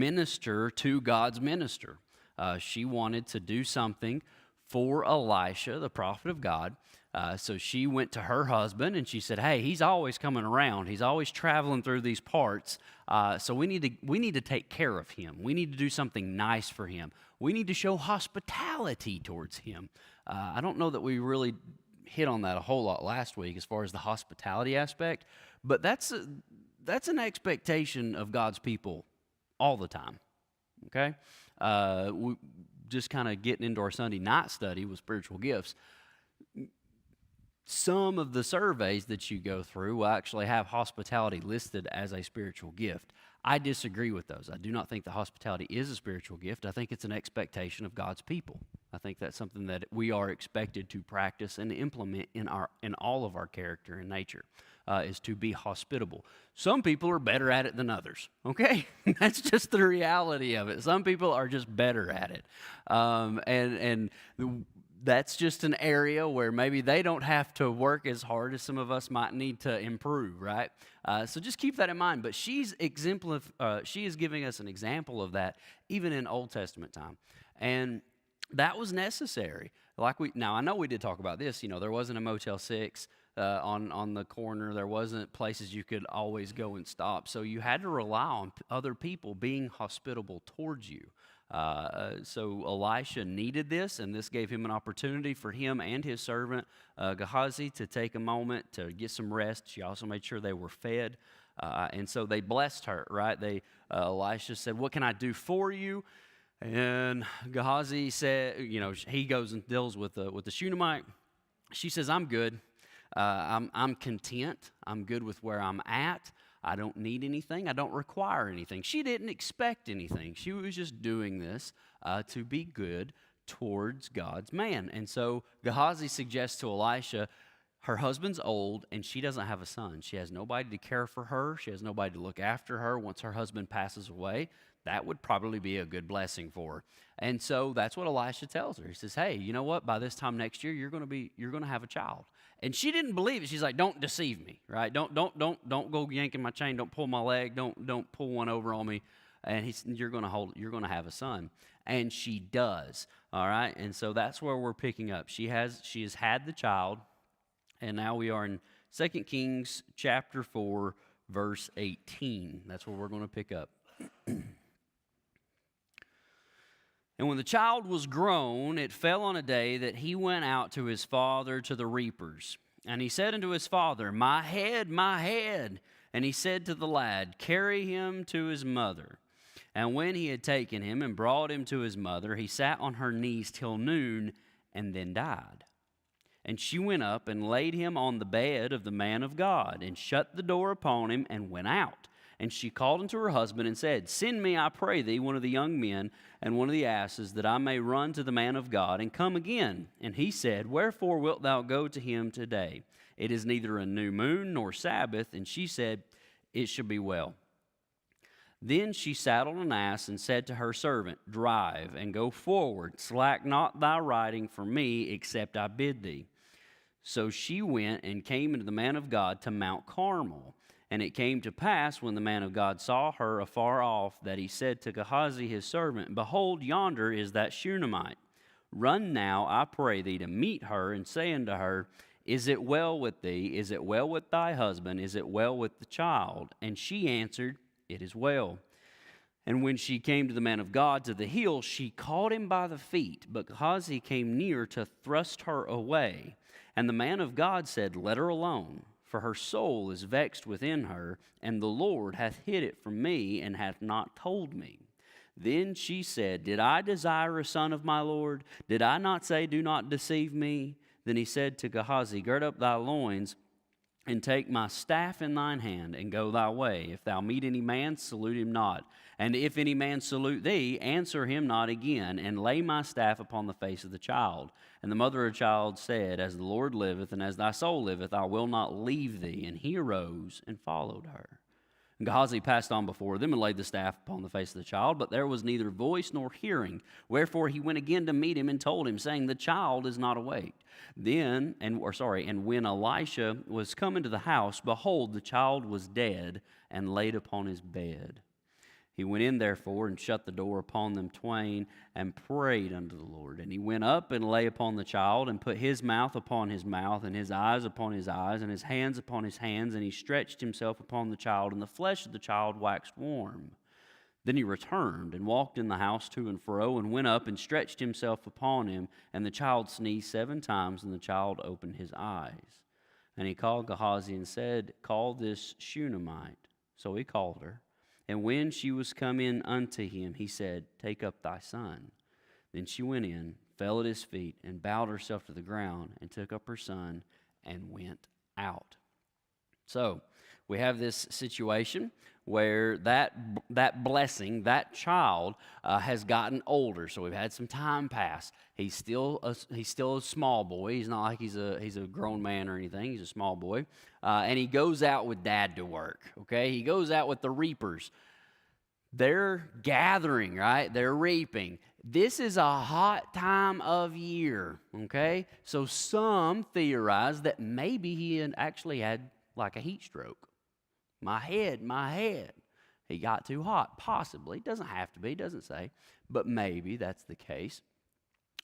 minister to God's minister. She wanted to do something for Elisha, the prophet of God. So she went to her husband and she said, "Hey, he's always coming around. He's always traveling through these parts. So we need to take care of him. We need to do something nice for him. We need to show hospitality towards him." I don't know that we really hit on that a whole lot last week as far as the hospitality aspect, but that's an expectation of God's people all the time. Okay, we just kind of getting into our Sunday night study with spiritual gifts. Some of the surveys that you go through will actually have hospitality listed as a spiritual gift. I disagree with those. I do not think that hospitality is a spiritual gift. I think it's an expectation of God's people. I think that's something that we are expected to practice and implement in all of our character and nature, is to be hospitable. Some people are better at it than others, okay? That's just the reality of it. Some people are just better at it. That's just an area where maybe they don't have to work as hard as some of us might need to improve, right? So just keep that in mind. But she is giving us an example of that even in Old Testament time. And that was necessary. Now I know we did talk about this. There wasn't a Motel 6 on the corner. There wasn't places you could always go and stop. So you had to rely on other people being hospitable towards you. So Elisha needed this, and this gave him an opportunity for him and his servant Gehazi to take a moment to get some rest. She also made sure they were fed, and so they blessed her. Right? Elisha said, "What can I do for you?" And Gehazi said, he goes and deals with the Shunammite. She says, "I'm good. I'm content. I'm good with where I'm at. I don't need anything. I don't require anything." She didn't expect anything. She was just doing this to be good towards God's man. And so Gehazi suggests to Elisha, her husband's old and she doesn't have a son. She has nobody to care for her. She has nobody to look after her once her husband passes away. That would probably be a good blessing for her. And so that's what Elisha tells her. He says, "Hey, you know what? By this time next year, you're going to have a child." And she didn't believe it. She's like, "Don't deceive me, right? Don't go yanking my chain. Don't pull my leg. Don't pull one over on me." And you're going to have a son. And she does. All right. And so that's where we're picking up. She has had the child, and now we are in 2 Kings chapter 4, verse 18. That's where we're going to pick up. "And when the child was grown, it fell on a day that he went out to his father to the reapers. And he said unto his father, 'My head, my head.' And he said to the lad, 'Carry him to his mother.' And when he had taken him and brought him to his mother, he sat on her knees till noon, and then died. And she went up and laid him on the bed of the man of God, and shut the door upon him, and went out. And she called unto her husband and said, 'Send me, I pray thee, one of the young men and one of the asses, that I may run to the man of God and come again.' And he said, 'Wherefore wilt thou go to him today? It is neither a new moon nor Sabbath.' And she said, 'It shall be well.' Then she saddled an ass and said to her servant, 'Drive and go forward. Slack not thy riding for me, except I bid thee.' So she went and came into the man of God to Mount Carmel. And it came to pass, when the man of God saw her afar off, that he said to Gehazi his servant, 'Behold, yonder is that Shunammite. Run now, I pray thee, to meet her, and say unto her, Is it well with thee? Is it well with thy husband? Is it well with the child?' And she answered, 'It is well.' And when she came to the man of God to the hill, she caught him by the feet. But Gehazi came near to thrust her away. And the man of God said, 'Let her alone, for her soul is vexed within her, and the Lord hath hid it from me, and hath not told me.' Then she said, 'Did I desire a son of my Lord? Did I not say, do not deceive me?' Then he said to Gehazi, 'Gird up thy loins, and take my staff in thine hand, and go thy way. If thou meet any man, salute him not. And if any man salute thee, answer him not again, and lay my staff upon the face of the child.' And the mother of the child said, 'As the Lord liveth, and as thy soul liveth, I will not leave thee.' And he arose and followed her. And Gehazi passed on before them and laid the staff upon the face of the child, but there was neither voice nor hearing. Wherefore he went again to meet him and told him, saying, 'The child is not awake.' And when Elisha was come into the house, behold, the child was dead and laid upon his bed. He went in, therefore, and shut the door upon them twain, and prayed unto the Lord. And he went up and lay upon the child, and put his mouth upon his mouth, and his eyes upon his eyes, and his hands upon his hands. And he stretched himself upon the child, and the flesh of the child waxed warm. Then he returned, and walked in the house to and fro, and went up and stretched himself upon him. And the child sneezed 7 times, and the child opened his eyes. And he called Gehazi and said, Call this Shunammite. So he called her. And when she was come in unto him, he said, Take up thy son. Then she went in, fell at his feet, and bowed herself to the ground, and took up her son, and went out. So, we have this situation where that blessing, that child, has gotten older. So we've had some time pass. He's still a small boy. He's not like he's a grown man or anything. He's a small boy, and he goes out with dad to work. Okay, he goes out with the reapers. They're gathering, right? They're reaping. This is a hot time of year. Okay, so some theorize that maybe he actually had like a heat stroke. My head. He got too hot, possibly. It doesn't have to be, doesn't say, but maybe that's the case.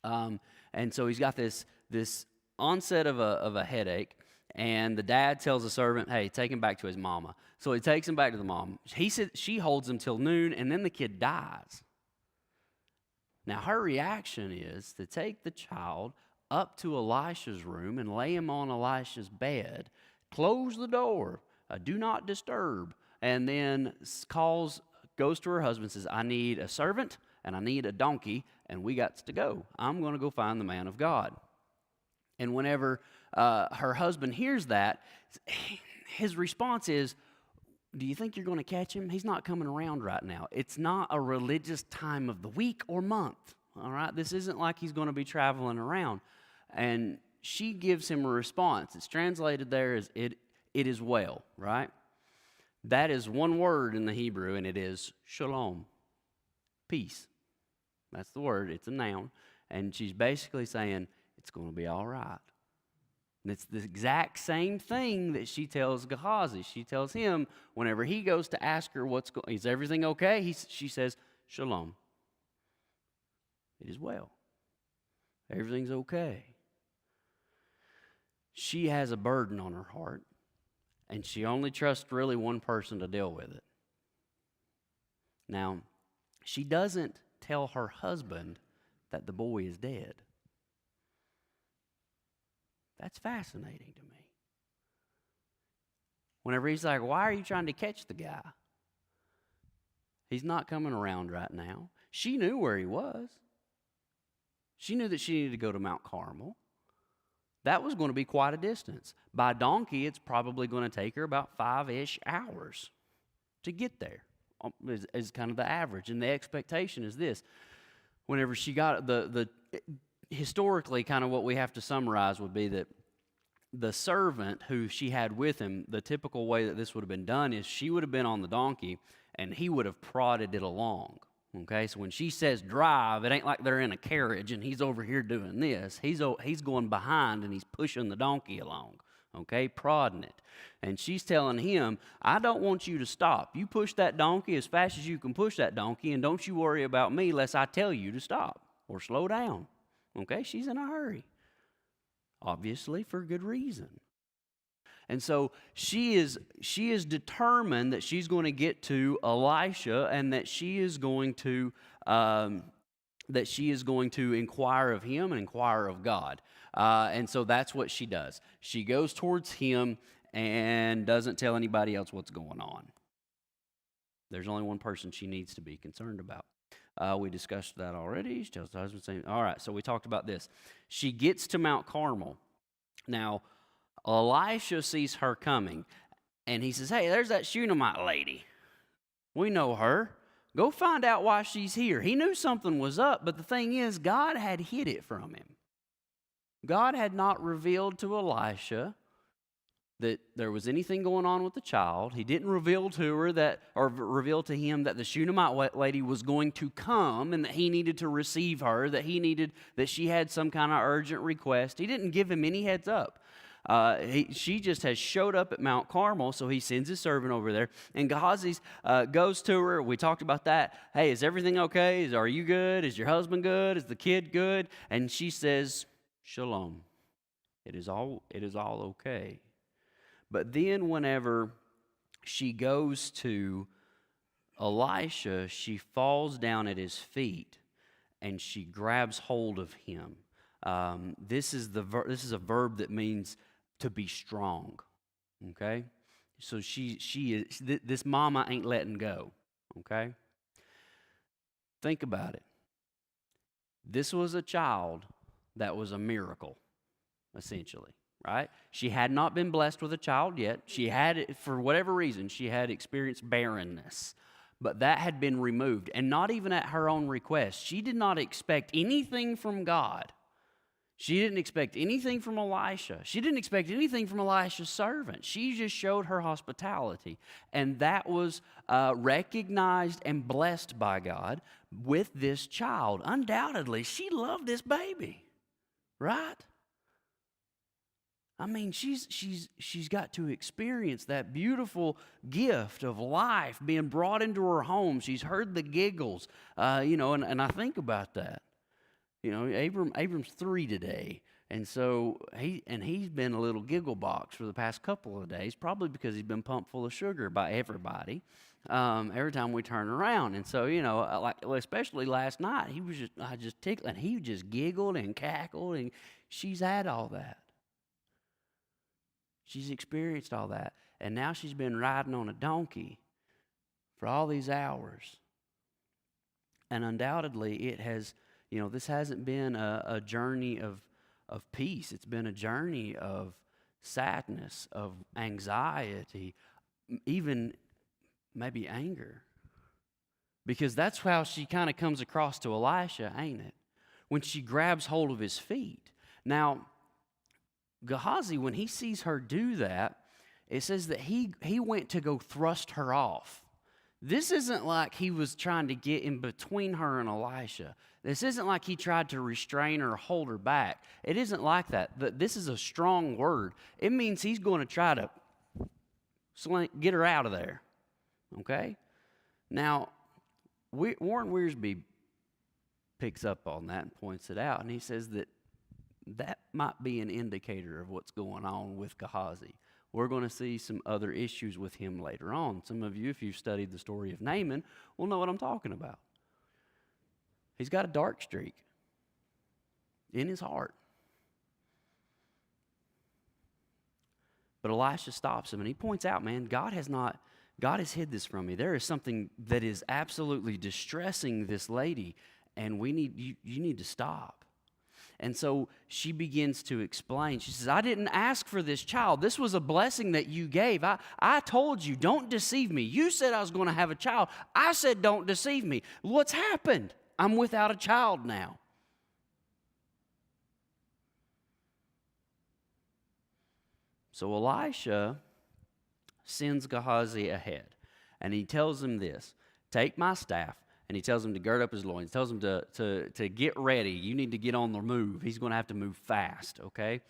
And so he's got this onset of a headache, and the dad tells the servant, hey, take him back to his mama. So he takes him back to the mom. He said she holds him till noon, and then the kid dies. Now her reaction is to take the child up to Elisha's room and lay him on Elisha's bed, close the door, do not disturb, and then goes to her husband and says, I need a servant and I need a donkey, and we got to go. I'm going to go find the man of God. And whenever her husband hears that, his response is, do you think you're going to catch him? He's not coming around right now. It's not a religious time of the week or month, all right? This isn't like he's going to be traveling around. And she gives him a response. It's translated there as it is well, right? That is one word in the Hebrew, and it is shalom, peace. That's the word. It's a noun. And she's basically saying, it's going to be all right. And it's the exact same thing that she tells Gehazi. She tells him whenever he goes to ask her, is everything okay? She says, shalom. It is well. Everything's okay. She has a burden on her heart, and she only trusts really one person to deal with it. Now, she doesn't tell her husband that the boy is dead. That's fascinating to me. Whenever he's like, why are you trying to catch the guy? He's not coming around right now. She knew where he was. She knew that she needed to go to Mount Carmel. That was going to be quite a distance. By donkey, it's probably going to take her about 5-ish hours to get there, is kind of the average. And the expectation is this. Whenever she got historically, kind of what we have to summarize would be that the servant who she had with him, the typical way that this would have been done is she would have been on the donkey and he would have prodded it along. Okay, so when she says drive, it ain't like they're in a carriage and he's over here doing this. He's going behind and he's pushing the donkey along, okay, prodding it. And she's telling him, I don't want you to stop. You push that donkey as fast as you can push that donkey, and don't you worry about me lest I tell you to stop or slow down. Okay, she's in a hurry, obviously for good reason. And so she is determined that she's going to get to Elisha, and that she is going to inquire of him and inquire of God. And so that's what she does. She goes towards him and doesn't tell anybody else what's going on. There's only one person she needs to be concerned about. We discussed that already. She tells her husband, saying, all right, so we talked about this. She gets to Mount Carmel. Now, Elisha sees her coming, and he says, hey, there's that Shunammite lady. We know her. Go find out why she's here. He knew something was up, but the thing is, God had hid it from him. God had not revealed to Elisha that there was anything going on with the child. He didn't reveal to her reveal to him that the Shunammite lady was going to come and that he needed to receive her, that she had some kind of urgent request. He didn't give him any heads up. She just has showed up at Mount Carmel, so he sends his servant over there. And Gehazi goes to her. We talked about that. Hey, is everything okay? Are you good? Is your husband good? Is the kid good? And she says, Shalom. It is all okay. But then whenever she goes to Elisha, she falls down at his feet and she grabs hold of him. This is a verb that means to be strong. Okay, so this mama ain't letting go. Okay, think about it. This was a child that was a miracle, essentially. Right? She had not been blessed with a child yet. She had, for whatever reason, she had experienced barrenness. But that had been removed, and not even at her own request. She did not expect anything from God. She didn't expect anything from Elisha. She didn't expect anything from Elisha's servant. She just showed her hospitality, and that was recognized and blessed by God with this child. Undoubtedly, she loved this baby, right? I mean, she's got to experience that beautiful gift of life being brought into her home. She's heard the giggles, and I think about that. Abram's 3 today, and so he's been a little giggle box for the past couple of days, probably because he's been pumped full of sugar by everybody every time we turn around. And so, especially last night, I just tickled, and he just giggled and cackled, and she's had all that. She's experienced all that. And now she's been riding on a donkey for all these hours. And undoubtedly it has, this hasn't been a journey of peace. It's been a journey of sadness, of anxiety, even maybe anger. Because that's how she kind of comes across to Elisha, ain't it? When she grabs hold of his feet. Now, Gehazi, when he sees her do that, it says that he went to go thrust her off. This isn't like he was trying to get in between her and Elisha. This isn't like he tried to restrain her or hold her back. It isn't like that. This is a strong word. It means he's going to try to get her out of there. Okay? Now, Warren Wiersbe picks up on that and points it out, and he says that might be an indicator of what's going on with Gehazi. We're going to see some other issues with him later on. Some of you, if you've studied the story of Naaman, will know what I'm talking about. He's got a dark streak in his heart. But Elisha stops him, and he points out, man, God has hid this from me. There is something that is absolutely distressing this lady, and you need to stop. And so she begins to explain. She says, I didn't ask for this child. This was a blessing that you gave. I told you, don't deceive me. You said I was going to have a child. I said, don't deceive me. What's happened? I'm without a child now. So Elisha sends Gehazi ahead, and he tells him this, take my staff. And he tells him to gird up his loins. He tells him to get ready. You need to get on the move. He's going to have to move fast, okay?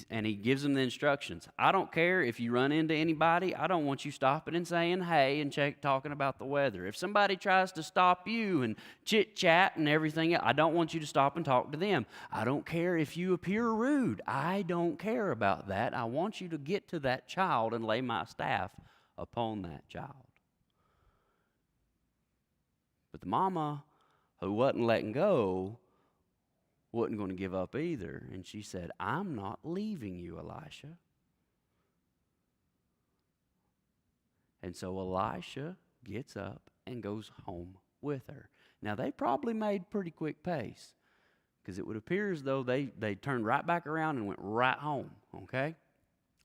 And he gives him the instructions. I don't care if you run into anybody. I don't want you stopping and saying hey and talking about the weather. If somebody tries to stop you and chit-chat and everything, I don't want you to stop and talk to them. I don't care if you appear rude. I don't care about that. I want you to get to that child and lay my staff upon that child. But the mama, who wasn't letting go, wasn't going to give up either. And she said, I'm not leaving you, Elisha. And so Elisha gets up and goes home with her. Now, they probably made pretty quick pace, because it would appear as though they turned right back around and went right home, okay?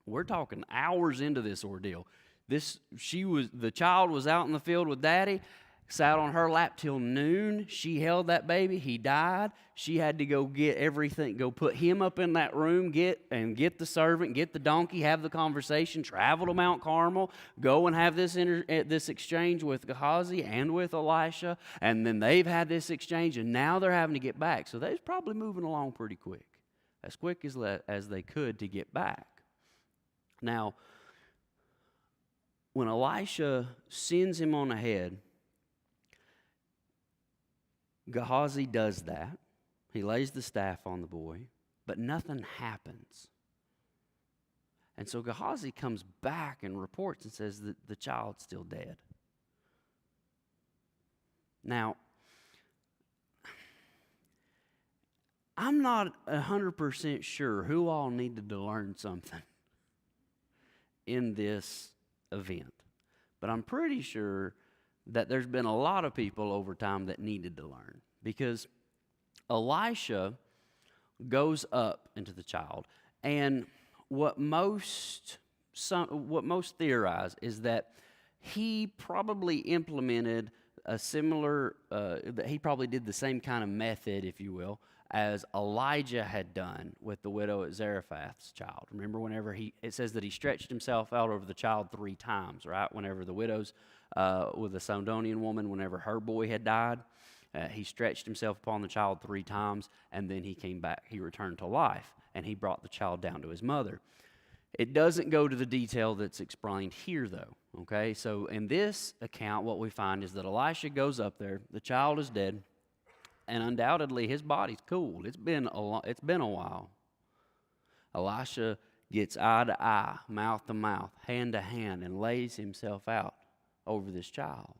We're talking hours into this ordeal. The child was out in the field with daddy, sat on her lap till noon. She held that baby. He died. She had to go get everything, go put him up in that room, get the servant, get the donkey, have the conversation, travel to Mount Carmel, go and have this exchange with Gehazi and with Elisha, and then they've had this exchange, and now they're having to get back. So they're probably moving along pretty quick as they could to get back. Now, when Elisha sends him on ahead, Gehazi does that. He lays the staff on the boy, but nothing happens. And so Gehazi comes back and reports and says that the child's still dead. Now, I'm not 100% sure who all needed to learn something in this event, but I'm pretty sure that there's been a lot of people over time that needed to learn, because Elisha goes up into the child, and what most theorize is that he probably implemented a similar, that he probably did the same kind of method, if you will, as Elijah had done with the widow at Zarephath's child. Remember, whenever it says that he stretched himself out over the child 3 times, right? Whenever the widow's with the Sidonian woman, whenever her boy had died, he stretched himself upon the child 3 times, and then he came back. He returned to life, and he brought the child down to his mother. It doesn't go to the detail that's explained here, though, okay? So in this account, what we find is that Elisha goes up there, the child is dead, and undoubtedly his body's cooled. It's been a while. Elisha gets eye to eye, mouth to mouth, hand to hand, and lays himself out over this child.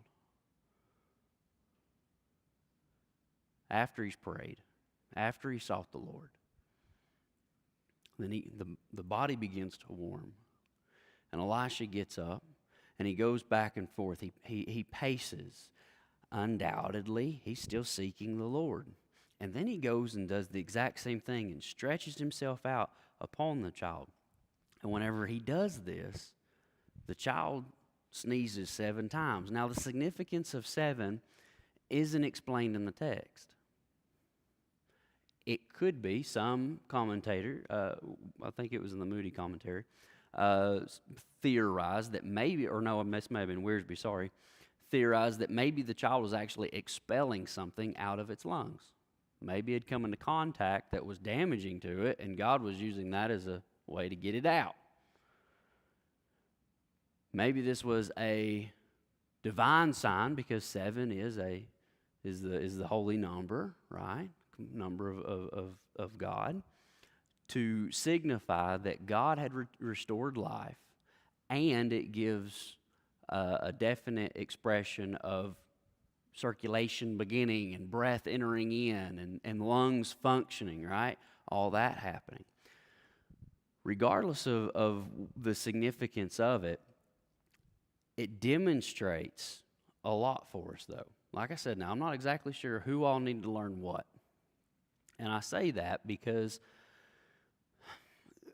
After he's prayed, after he sought the Lord, then the body begins to warm. And Elisha gets up, and he goes back and forth. He paces. Undoubtedly, he's still seeking the Lord. And then he goes and does the exact same thing and stretches himself out upon the child. And whenever he does this, the child sneezes 7 times. Now, the significance of 7 isn't explained in the text. It could be some commentator, I think it was in the Moody commentary, theorized that maybe, or no, this may have been Wiersbe, sorry, theorized that maybe the child was actually expelling something out of its lungs. Maybe it had come into contact that was damaging to it, and God was using that as a way to get it out. Maybe this was a divine sign, because 7 is the holy number, right? Number of God, to signify that God had restored life, and it gives a definite expression of circulation beginning and breath entering in and lungs functioning, right? All that happening. Regardless of the significance of it, it demonstrates a lot for us, though. Like I said, now I'm not exactly sure who all needed to learn what. And I say that because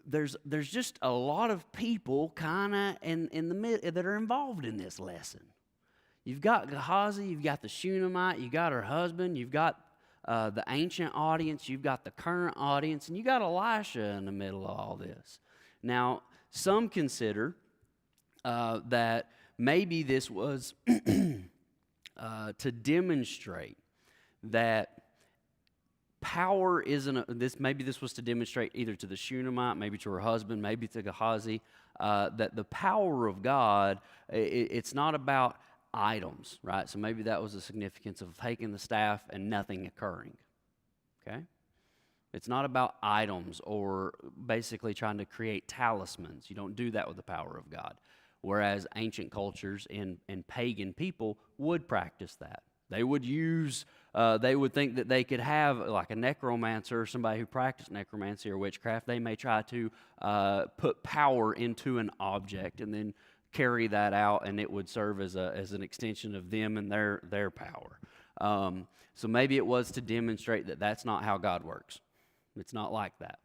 there's just a lot of people kind of in the mid that are involved in this lesson. You've got Gehazi, you've got the Shunammite, you got her husband, you've got the ancient audience, you've got the current audience, and you got Elisha in the middle of all this. Now, some consider that maybe this was to demonstrate that power maybe this was to demonstrate either to the Shunammite, maybe to her husband, maybe to Gehazi, that the power of God, it's not about items, right? So maybe that was the significance of taking the staff and nothing occurring, okay? It's not about items or basically trying to create talismans. You don't do that with the power of God. Whereas ancient cultures and pagan people would practice that. They would they would think that they could have like a necromancer or somebody who practiced necromancy or witchcraft. They may try to put power into an object and then carry that out, and it would serve as an extension of them and their power. So maybe it was to demonstrate that that's not how God works. It's not like that.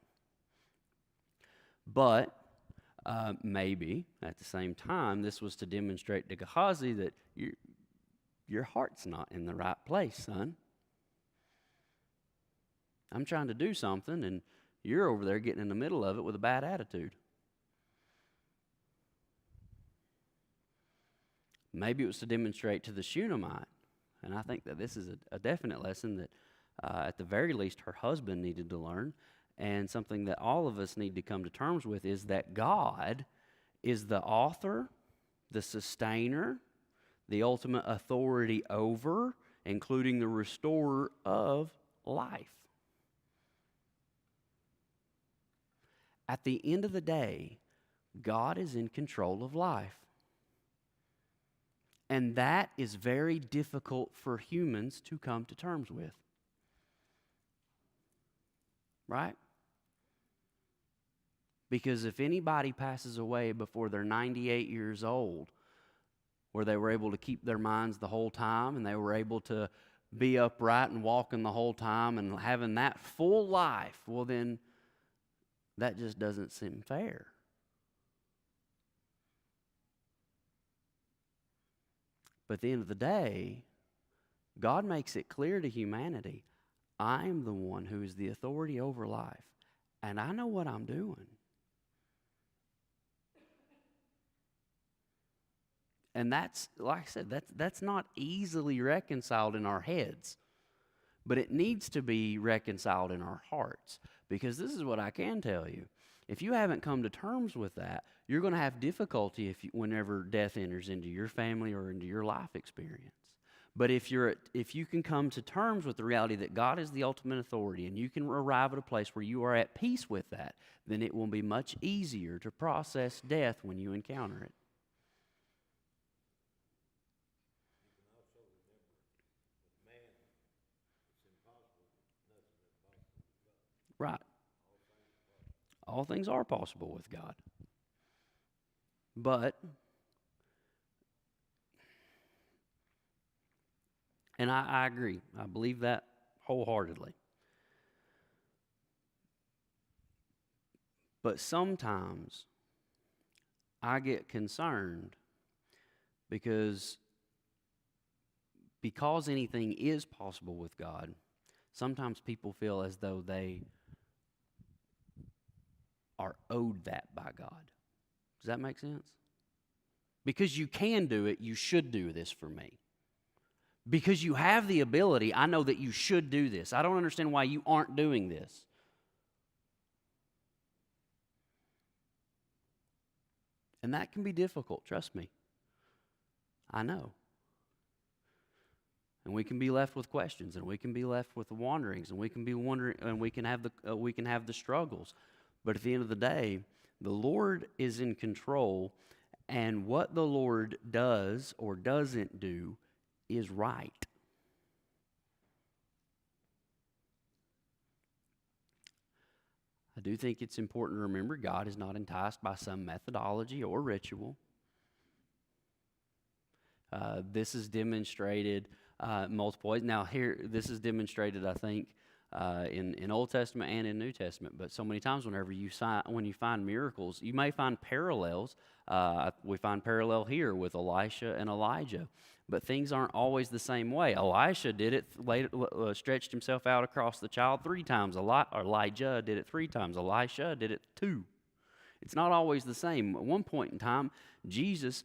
But maybe at the same time, this was to demonstrate to Gehazi that your heart's not in the right place, son. I'm trying to do something, and you're over there getting in the middle of it with a bad attitude. Maybe it was to demonstrate to the Shunammite, and I think that this is a definite lesson that at the very least her husband needed to learn, and something that all of us need to come to terms with is that God is the author, the sustainer, the ultimate authority over, including the restorer of life. At the end of the day, God is in control of life. And that is very difficult for humans to come to terms with. Right? Because if anybody passes away before they're 98 years old, where they were able to keep their minds the whole time and they were able to be upright and walking the whole time and having that full life, well then, that just doesn't seem fair. But at the end of the day, God makes it clear to humanity, I am the one who is the authority over life, and I know what I'm doing. And that's, like I said, that's not easily reconciled in our heads, but it needs to be reconciled in our hearts. Because this is what I can tell you. If you haven't come to terms with that, you're going to have difficulty whenever death enters into your family or into your life experience. But if you can come to terms with the reality that God is the ultimate authority and you can arrive at a place where you are at peace with that, then it will be much easier to process death when you encounter it. Right. All things are possible with God. But, and I agree, I believe that wholeheartedly. But sometimes I get concerned because anything is possible with God, sometimes people feel as though they are owed that by God. Does that make sense? Because you can do it, you should do this for me. Because you have the ability, I know that you should do this. I don't understand why you aren't doing this. And that can be difficult, trust me. I know. And we can be left with questions, and we can be left with the wanderings, and we can be wondering, and we can have the struggles. But at the end of the day, the Lord is in control, and what the Lord does or doesn't do is right. I do think it's important to remember God is not enticed by some methodology or ritual. This is demonstrated multiple ways. Now, here, this is demonstrated, I think, in Old Testament and in New Testament. But so many times, when you find miracles, you may find parallels. We find parallel here with Elisha and Elijah. But things aren't always the same way. Elisha did it, stretched himself out across the child 3 times. Elijah did it 3 times. Elisha did it 2. It's not always the same. At one point in time, Jesus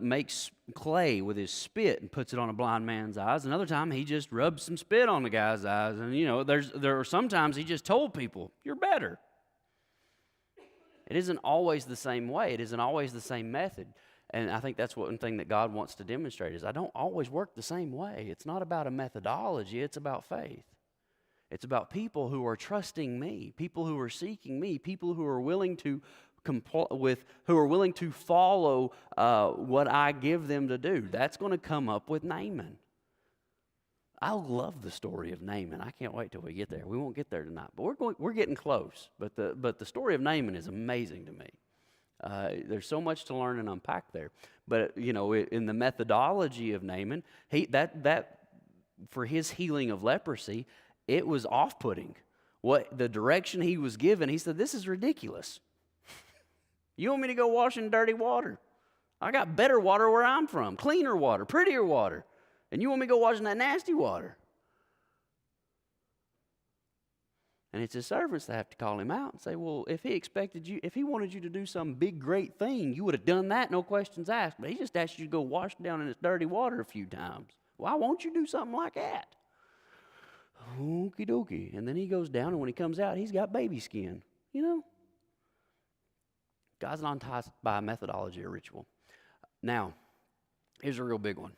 makes clay with his spit and puts it on a blind man's eyes. Another time, he just rubs some spit on the guy's eyes. And, there are sometimes he just told people, you're better. It isn't always the same way. It isn't always the same method. And I think that's one thing that God wants to demonstrate is I don't always work the same way. It's not about a methodology. It's about faith. It's about people who are trusting me, people who are seeking me, people who are willing to follow what I give them to do. That's going to come up with Naaman. I love the story of Naaman. I can't wait till we get there. We won't get there tonight, but we're getting close. But the story of Naaman is amazing to me. There's so much to learn and unpack there. But in the methodology of Naaman, that for his healing of leprosy, it was off-putting. The direction he was given, he said, "This is ridiculous. You want me to go wash in dirty water? I got better water where I'm from, cleaner water, prettier water. And you want me to go wash in that nasty water?" And it's his servants that have to call him out and say, well, if he wanted you to do some big, great thing, you would have done that, no questions asked. But he just asked you to go wash down in this dirty water a few times. Why won't you do something like that? Okie dokie. And then he goes down, and when he comes out, he's got baby skin. God's not enticed by a methodology or ritual. Now, here's a real big one.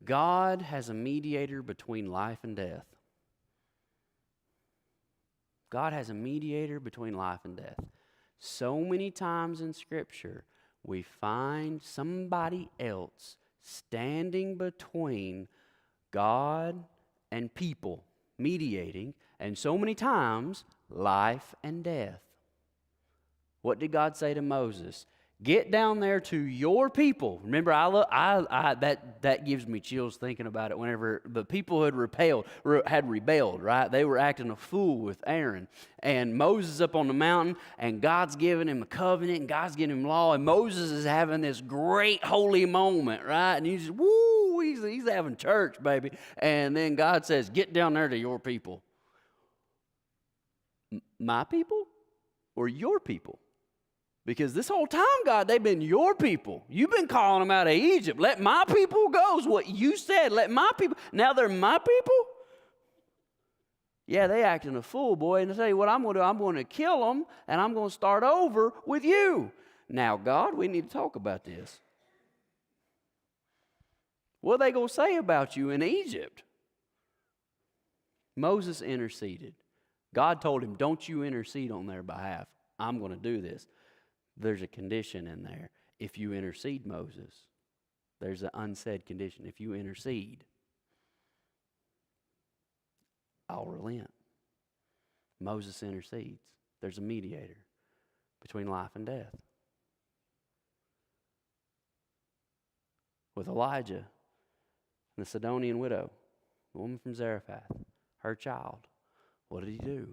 God has a mediator between life and death. God has a mediator between life and death. So many times in Scripture, we find somebody else standing between God and people, mediating, and so many times, life and death. What did God say to Moses? Get down there to your people. Remember, that gives me chills thinking about it. Whenever the people had rebelled, right? They were acting a fool with Aaron. And Moses up on the mountain, and God's giving him a covenant, and God's giving him law, and Moses is having this great holy moment, right? And he's just, woo, he's having church, baby. And then God says, get down there to your people. My people or your people? Because this whole time, God, they've been your people. You've been calling them out of Egypt. Let my people go is what you said. Let my people. Now they're my people? Yeah, they acting a fool, boy. And I tell you what I'm going to do. I'm going to kill them, and I'm going to start over with you. Now, God, we need to talk about this. What are they going to say about you in Egypt? Moses interceded. God told him, don't you intercede on their behalf. I'm going to do this. There's a condition in there. If you intercede, Moses, there's an unsaid condition. If you intercede, I'll relent. Moses intercedes. There's a mediator between life and death. With Elijah and the Sidonian widow, the woman from Zarephath, her child, what did he do?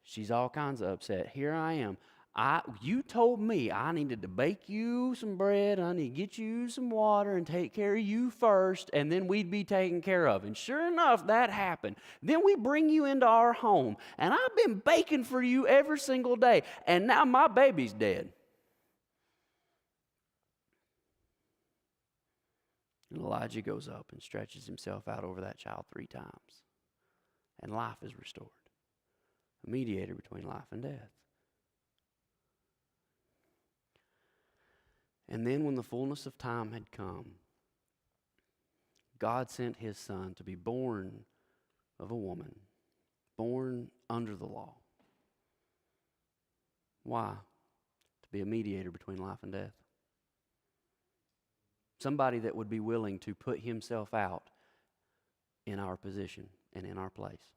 She's all kinds of upset. Here I am. You told me I needed to bake you some bread, I need to get you some water and take care of you first, and then we'd be taken care of. And sure enough, that happened. Then we bring you into our home, and I've been baking for you every single day, and now my baby's dead. And Elijah goes up and stretches himself out over that child 3 times, and life is restored. A mediator between life and death. And then when the fullness of time had come, God sent his son to be born of a woman, born under the law. Why? To be a mediator between life and death. Somebody that would be willing to put himself out in our position and in our place.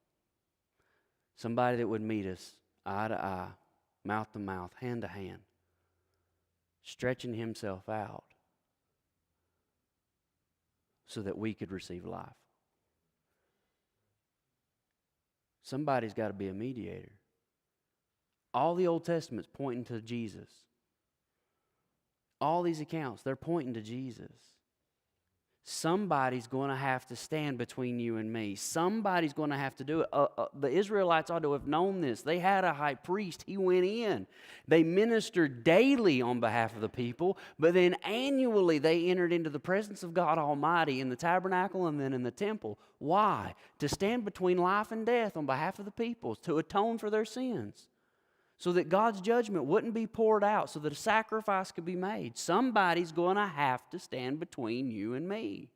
Somebody that would meet us eye to eye, mouth to mouth, hand to hand, stretching himself out so that we could receive life. Somebody's got to be a mediator. All the Old Testament's pointing to Jesus. All these accounts, they're pointing to Jesus. Somebody's going to have to stand between you and me. Somebody's going to have to do it. The Israelites ought to have known this. They had a high priest. He went in. They ministered daily on behalf of the people, but then annually they entered into the presence of God Almighty in the tabernacle and then in the temple. Why? To stand between life and death on behalf of the people, to atone for their sins, so that God's judgment wouldn't be poured out, so that a sacrifice could be made. Somebody's going to have to stand between you and me.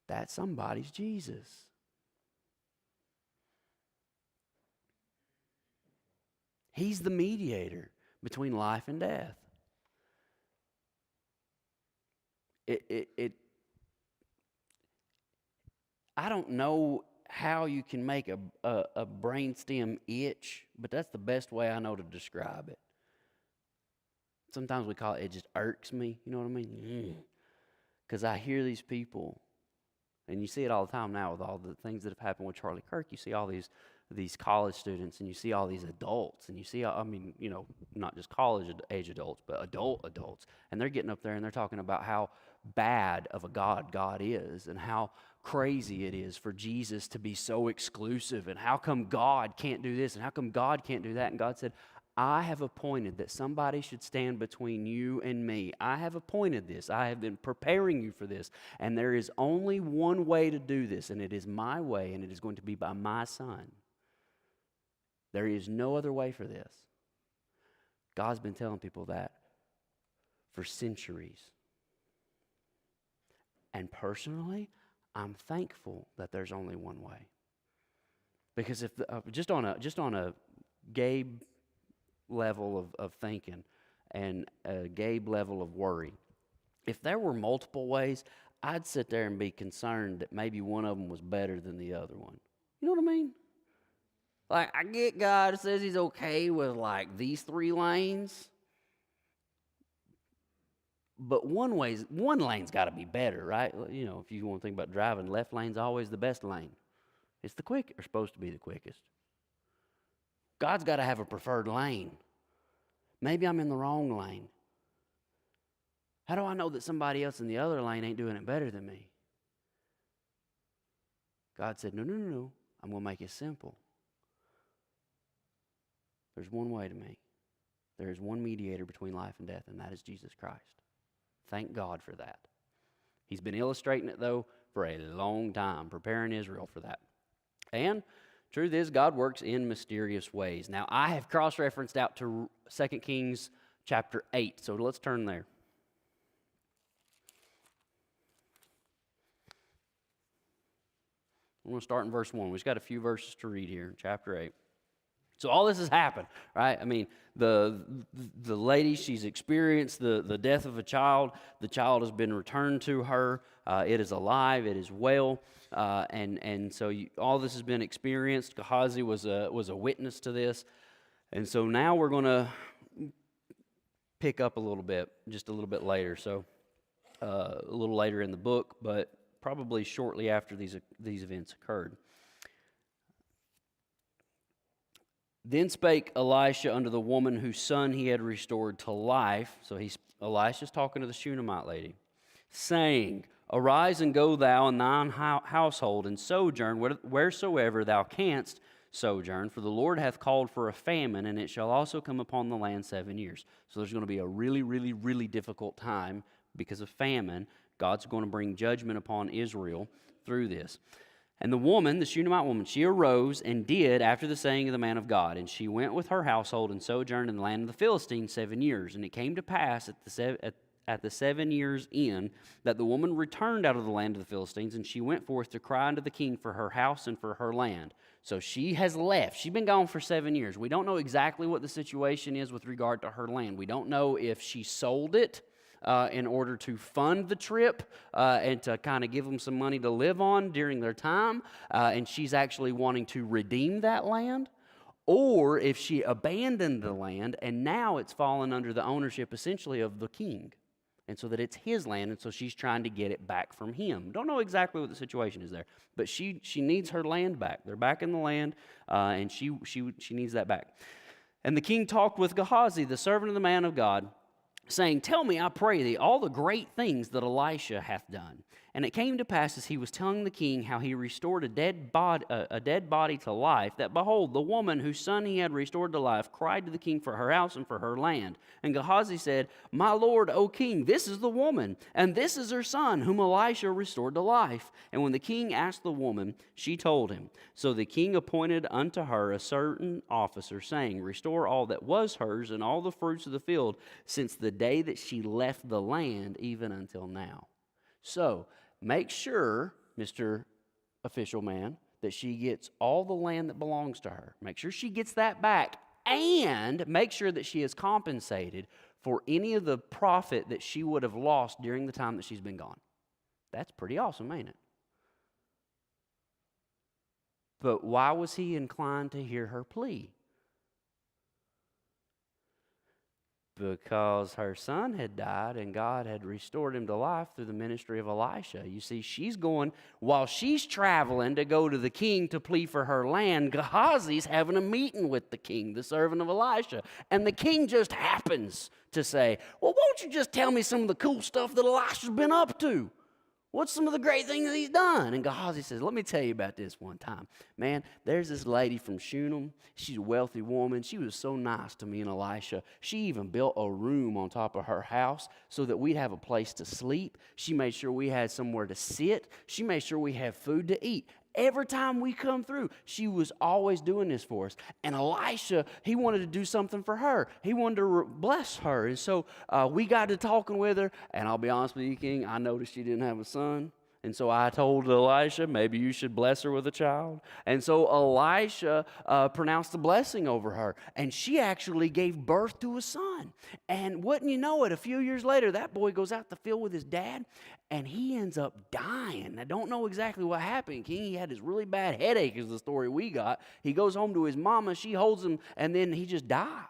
That somebody's Jesus. He's the mediator between life and death. I don't know how you can make a brainstem itch, but that's the best way I know to describe it. Sometimes we call it just irks me, you know what I mean? Because I hear these people, and you see it all the time now with all the things that have happened with Charlie Kirk. You see all these college students, and you see all these adults, and you see, not just college-age adults, but adults, and they're getting up there and they're talking about how bad of a God is, and how crazy it is for Jesus to be so exclusive, and how come God can't do this, and how come God can't do that. And God said, I have appointed that somebody should stand between you and me. I have appointed this. I have been preparing you for this. And there is only one way to do this, and it is my way, and it is going to be by my Son. There is no other way for this. God's been telling people that for centuries. And personally, I'm thankful that there's only one way. Because if just on a Gabe level of thinking and a Gabe level of worry, if there were multiple ways, I'd sit there and be concerned that maybe one of them was better than the other one. You know what I mean? Like, I get God says he's okay with like these 3 lanes, but one lane's got to be better, right? You know, if you want to think about driving, left lane's always the best lane. It's the quick, or supposed to be the quickest. God's got to have a preferred lane. Maybe I'm in the wrong lane. How do I know that somebody else in the other lane ain't doing it better than me? God said, no. I'm going to make it simple. There's one way to me. There is one mediator between life and death, and that is Jesus Christ. Thank God for that. He's been illustrating it, though, for a long time, preparing Israel for that. And truth is, God works in mysterious ways. Now, I have cross-referenced out to 2 Kings chapter 8, so let's turn there. I'm going to start in verse 1. We've just got a few verses to read here in chapter 8. So all this has happened, right? I mean, the lady, she's experienced the death of a child. The child has been returned to her. It is alive. It is well. And so all this has been experienced. Gehazi was a witness to this. And so now we're going to pick up a little bit, just a little bit later. So a little later in the book, but probably shortly after these events occurred. Then spake Elisha unto the woman whose son he had restored to life. So Elisha's talking to the Shunammite lady, saying, Arise and go thou and thine household, and sojourn wheresoever thou canst sojourn, for the Lord hath called for a famine, and it shall also come upon the land 7 years. So there's going to be a really, really, really difficult time because of famine. God's going to bring judgment upon Israel through this. And the woman, the Shunammite woman, she arose and did after the saying of the man of God. And she went with her household and sojourned in the land of the Philistines 7 years. And it came to pass at the 7 years end that the woman returned out of the land of the Philistines, and she went forth to cry unto the king for her house and for her land. So she has left. She's been gone for 7 years. We don't know exactly what the situation is with regard to her land. We don't know if she sold it in order to fund the trip and to kind of give them some money to live on during their time, and she's actually wanting to redeem that land, or if she abandoned the land and now it's fallen under the ownership essentially of the king, and so that it's his land, and so she's trying to get it back from him. Don't know exactly what the situation is there, but she needs her land back. They're back in the land, and she needs that back. And the king talked with Gehazi, the servant of the man of God, saying, Tell me, I pray thee, all the great things that Elisha hath done. And it came to pass, as he was telling the king how he restored a dead body to life, that behold, the woman whose son he had restored to life cried to the king for her house and for her land. And Gehazi said, My lord, O king, this is the woman, and this is her son, whom Elisha restored to life. And when the king asked the woman, she told him. So the king appointed unto her a certain officer, saying, Restore all that was hers and all the fruits of the field, since the day that she left the land, even until now. So, make sure, Mr. Official Man, that she gets all the land that belongs to her. Make sure she gets that back, and make sure that she is compensated for any of the profit that she would have lost during the time that she's been gone. That's pretty awesome, ain't it? But why was he inclined to hear her plea? Because her son had died and God had restored him to life through the ministry of Elisha. You see, she's going, while she's traveling to go to the king to plead for her land, Gehazi's having a meeting with the king, the servant of Elisha. And the king just happens to say, Well, won't you just tell me some of the cool stuff that Elisha's been up to? What's some of the great things he's done? And Gehazi says, Let me tell you about this one time. Man, there's this lady from Shunem. She's a wealthy woman. She was so nice to me and Elisha. She even built a room on top of her house so that we'd have a place to sleep. She made sure we had somewhere to sit. She made sure we had food to eat. Every time we come through, she was always doing this for us. And Elisha, he wanted to do something for her. He wanted to bless her. And so we got to talking with her. And I'll be honest with you, King, I noticed she didn't have a son. And so I told Elisha, maybe you should bless her with a child. And so Elisha pronounced the blessing over her. And she actually gave birth to a son. And wouldn't you know it, a few years later, that boy goes out to the field with his dad, and he ends up dying. I don't know exactly what happened, King. He had this really bad headache is the story we got. He goes home to his mama. She holds him, and then he just dies.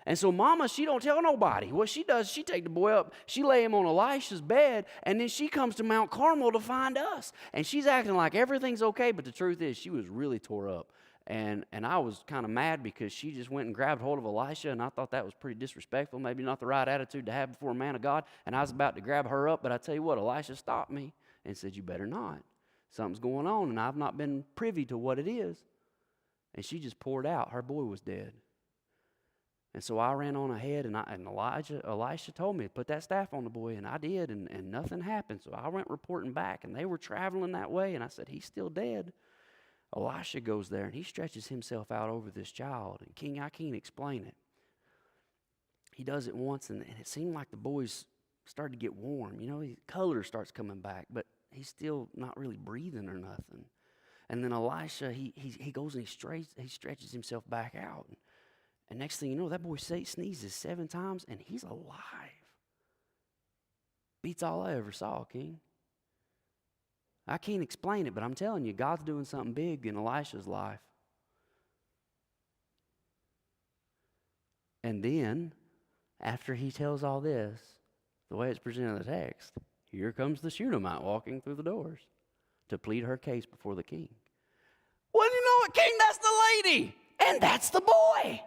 And so mama, she don't tell nobody. What she does, she take the boy up, she lay him on Elisha's bed, and then she comes to Mount Carmel to find us. And she's acting like everything's okay, but the truth is she was really tore up. And I was kind of mad because she just went and grabbed hold of Elisha, and I thought that was pretty disrespectful, maybe not the right attitude to have before a man of God. And I was about to grab her up, but I tell you what, Elisha stopped me and said, you better not. Something's going on, and I've not been privy to what it is. And she just poured out. Her boy was dead. And so I ran on ahead, and Elisha told me to put that staff on the boy, and I did, and nothing happened. So I went reporting back, and they were traveling that way, and I said, he's still dead. Elisha goes there, and he stretches himself out over this child. And King, I can't explain it. He does it once, and it seemed like the boy's started to get warm. You know, his color starts coming back, but he's still not really breathing or nothing. And then Elisha, he goes and he stretches himself back out. And next thing you know, that boy sneezes 7 times, and he's alive. Beats all I ever saw, King. I can't explain it, but I'm telling you, God's doing something big in Elisha's life. And then, after he tells all this, the way it's presented in the text, here comes the Shunammite walking through the doors to plead her case before the king. Well, you know what, King? That's the lady, and that's the boy.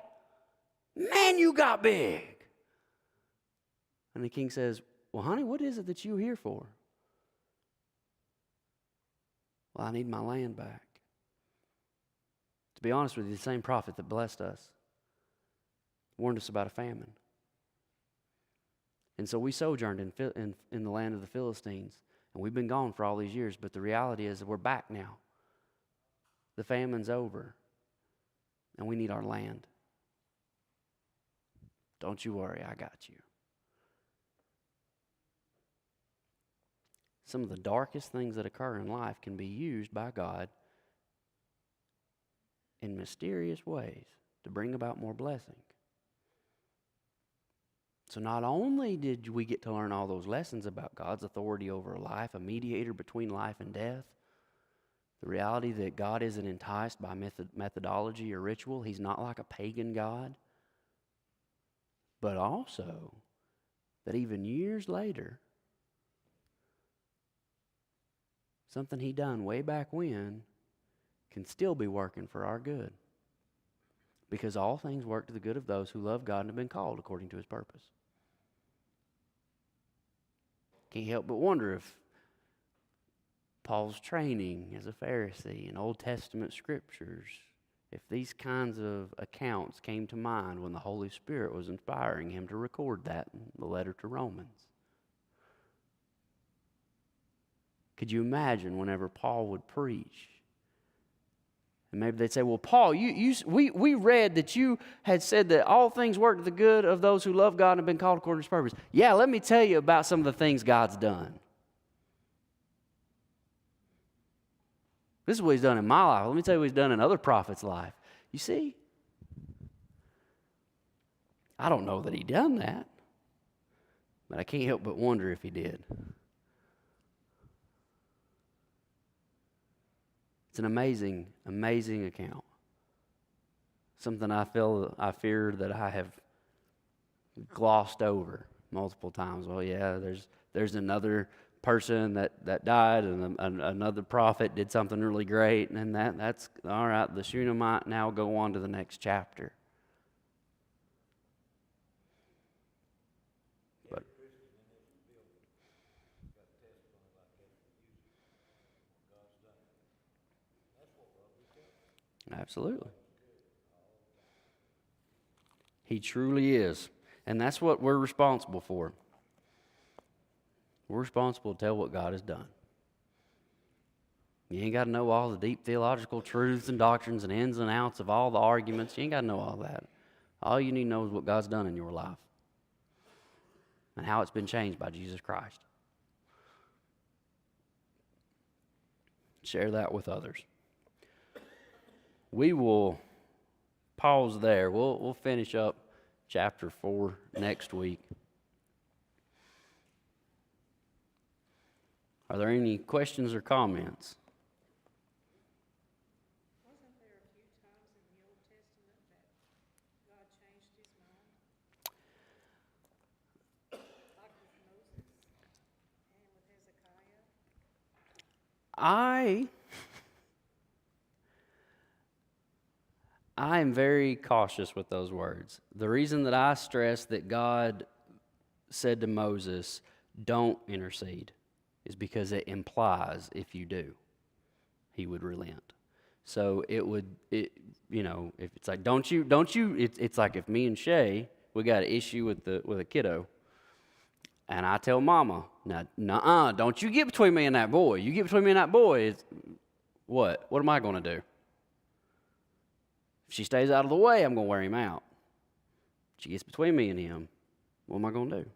Man, you got big. And the king says, well, honey, what is it that you're here for? Well, I need my land back. To be honest with you, the same prophet that blessed us warned us about a famine. And so we sojourned in the land of the Philistines, and we've been gone for all these years, but the reality is that we're back now. The famine's over, and we need our land. Don't you worry, I got you. Some of the darkest things that occur in life can be used by God in mysterious ways to bring about more blessing. So not only did we get to learn all those lessons about God's authority over life, a mediator between life and death, the reality that God isn't enticed by methodology or ritual, he's not like a pagan God, but also that even years later, something he done way back when can still be working for our good. Because all things work to the good of those who love God and have been called according to his purpose. Can't help but wonder if Paul's training as a Pharisee in Old Testament scriptures, if these kinds of accounts came to mind when the Holy Spirit was inspiring him to record that in the letter to Romans. Could you imagine whenever Paul would preach? And maybe they'd say, well, Paul, we read that you had said that all things work to the good of those who love God and have been called according to his purpose. Yeah, let me tell you about some of the things God's done. This is what he's done in my life. Let me tell you what he's done in other prophets' life. You see? I don't know that he done that, but I can't help but wonder if he did. It's an amazing, amazing account. Something I fear that I have glossed over multiple times. Well, yeah, there's another person that died, and another prophet did something really great, and that's all right. The Shunammite now go on to the next chapter. But absolutely, he truly is, and that's what we're responsible for. We're responsible to tell what God has done. You ain't got to know all the deep theological truths and doctrines and ins and outs of all the arguments. You ain't got to know all that. All you need to know is what God's done in your life and how it's been changed by Jesus Christ. Share that with others. We will pause there. We'll finish up chapter 4 next week. Are there any questions or comments? Wasn't there a few times in the Old Testament that God changed his mind? Like with Moses and with Hezekiah? I am very cautious with those words. The reason that I stress that God said to Moses, don't intercede, is because it implies if you do, he would relent. So if it's like, don't you, it's like if me and Shay, we got an issue with a kiddo, and I tell mama, nah, don't you get between me and that boy. You get between me and that boy, what am I going to do? If she stays out of the way, I'm going to wear him out. She gets between me and him, what am I going to do?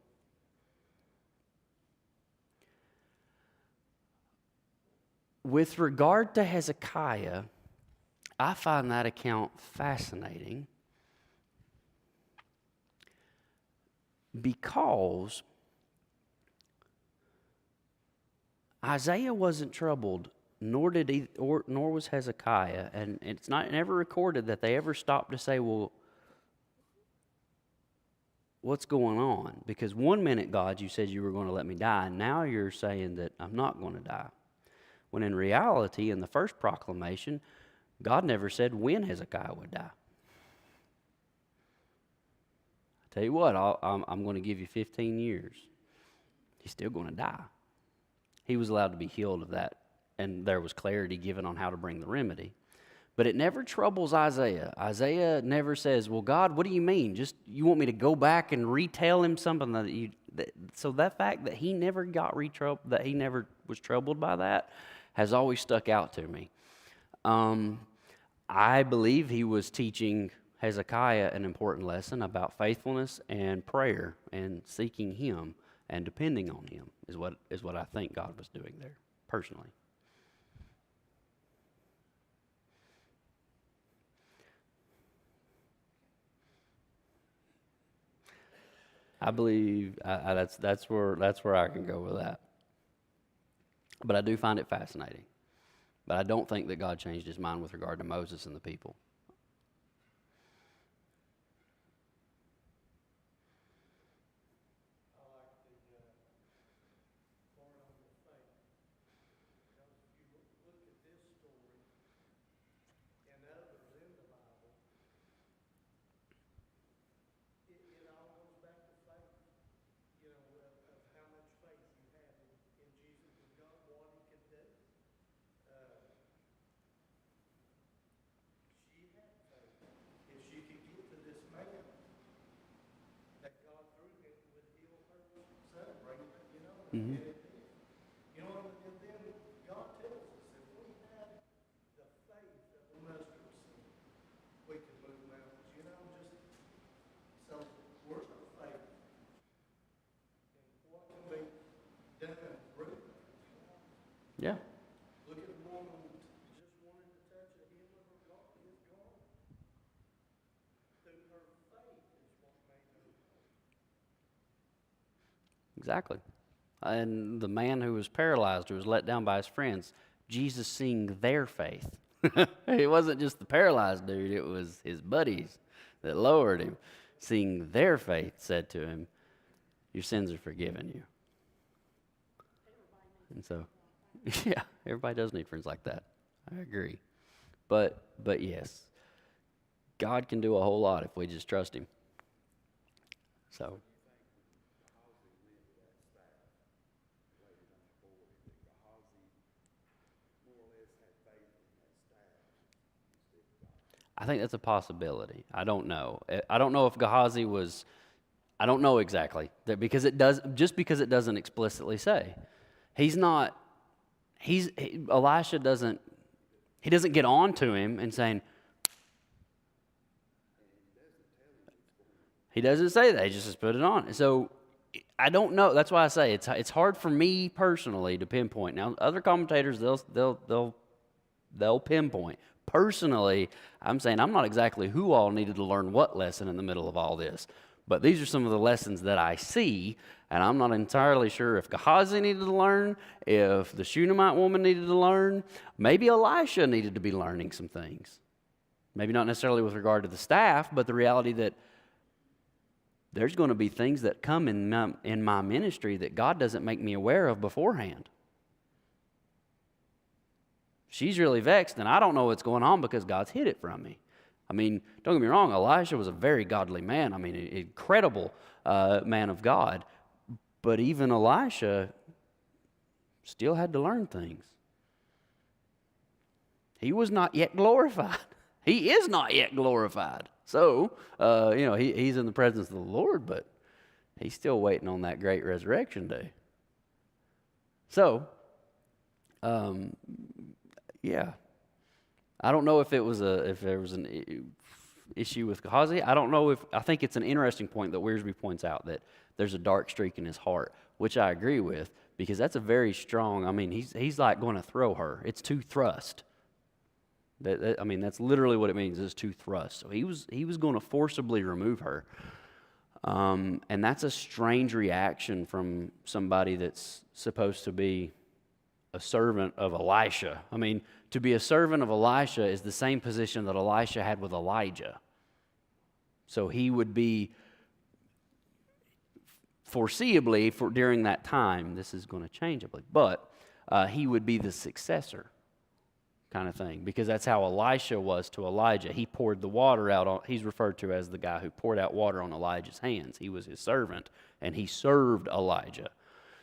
With regard to Hezekiah, I find that account fascinating because Isaiah wasn't troubled, nor was Hezekiah, and it's never recorded that they ever stopped to say, well, what's going on? Because one minute, God, you said you were going to let me die, and now you're saying that I'm not going to die. When in reality, in the first proclamation, God never said when Hezekiah would die. I tell you what, I'm going to give you 15 years. He's still going to die. He was allowed to be healed of that, and there was clarity given on how to bring the remedy. But it never troubles Isaiah. Isaiah never says, well, God, what do you mean? Just you want me to go back and retell him something so that fact that he never that he never was troubled by that has always stuck out to me. I believe he was teaching Hezekiah an important lesson about faithfulness and prayer and seeking him and depending on him is what I think God was doing there, personally. I believe that's where I can go with that. But I do find it fascinating. But I don't think that God changed his mind with regard to Moses and the people. Mm-hmm. You know, and then God tells us if we had the faith of a mustard seed, we could move mountains. You know, so where's our faith? And what can be done through? Yeah. Look at the woman who just wanted to touch the hem of his garment. Through her faith is what made her. Exactly. And the man who was paralyzed, who was let down by his friends, Jesus seeing their faith. It wasn't just the paralyzed dude, it was his buddies that lowered him. Seeing their faith said to him, your sins are forgiven you. And so, yeah, everybody does need friends like that. I agree. But yes, God can do a whole lot if we just trust him. So. I think that's a possibility. I don't know. I don't know if Gehazi was. I don't know exactly because it doesn't explicitly say. He's not Elisha doesn't get on to him and saying, he doesn't say that. He just says, put it on. So I don't know. That's why I say it's hard for me personally to pinpoint. Now, other commentators, they'll pinpoint. Personally, I'm saying I'm not exactly who all needed to learn what lesson in the middle of all this. But these are some of the lessons that I see, and I'm not entirely sure if Gehazi needed to learn, if the Shunammite woman needed to learn. Maybe Elisha needed to be learning some things. Maybe not necessarily with regard to the staff, but the reality that there's going to be things that come in my ministry that God doesn't make me aware of beforehand. She's really vexed, and I don't know what's going on because God's hid it from me. I mean, don't get me wrong, Elisha was a very godly man. I mean, an incredible man of God. But even Elisha still had to learn things. He was not yet glorified. He is not yet glorified. So, he's in the presence of the Lord, but he's still waiting on that great resurrection day. So, yeah. I don't know if there was an issue with Gehazi. I think it's an interesting point that Wiersbe points out, that there's a dark streak in his heart, which I agree with, because that's a very strong, he's like going to throw her. It's to thrust. That's literally what it means, is to thrust. So he was going to forcibly remove her. And that's a strange reaction from somebody that's supposed to be a servant of Elisha. To be a servant of Elisha is the same position that Elisha had with Elijah. So he would be foreseeably, during that time, this is going to change, I believe, but he would be the successor kind of thing, because that's how Elisha was to Elijah. He poured the water out he's referred to as the guy who poured out water on Elijah's hands. He was his servant, and he served Elijah.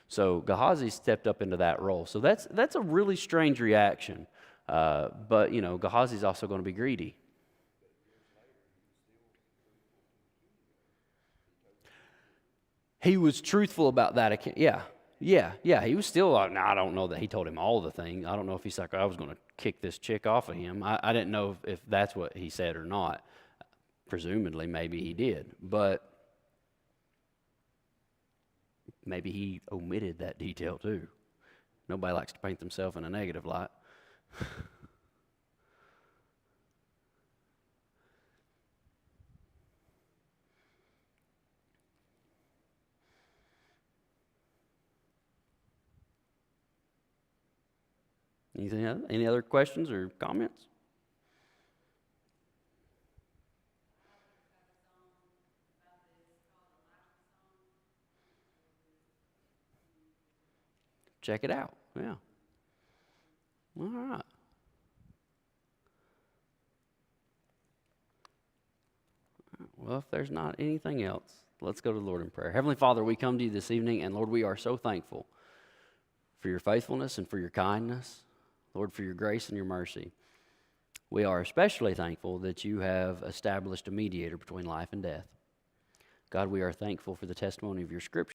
So Gehazi stepped up into that role. So that's a really strange reaction. But Gehazi's also going to be greedy. He was truthful about that. Yeah. He was still like, I don't know that he told him all the things. I don't know if he's like, I was going to kick this chick off of him. I didn't know if that's what he said or not. Presumably, maybe he did. But maybe he omitted that detail too. Nobody likes to paint themselves in a negative light. Any other questions or comments? Check it out. Yeah. All right. Well, if there's not anything else, let's go to the Lord in prayer. Heavenly Father, we come to you this evening, and Lord, we are so thankful for your faithfulness and for your kindness. Lord, for your grace and your mercy. We are especially thankful that you have established a mediator between life and death. God, we are thankful for the testimony of your scripture.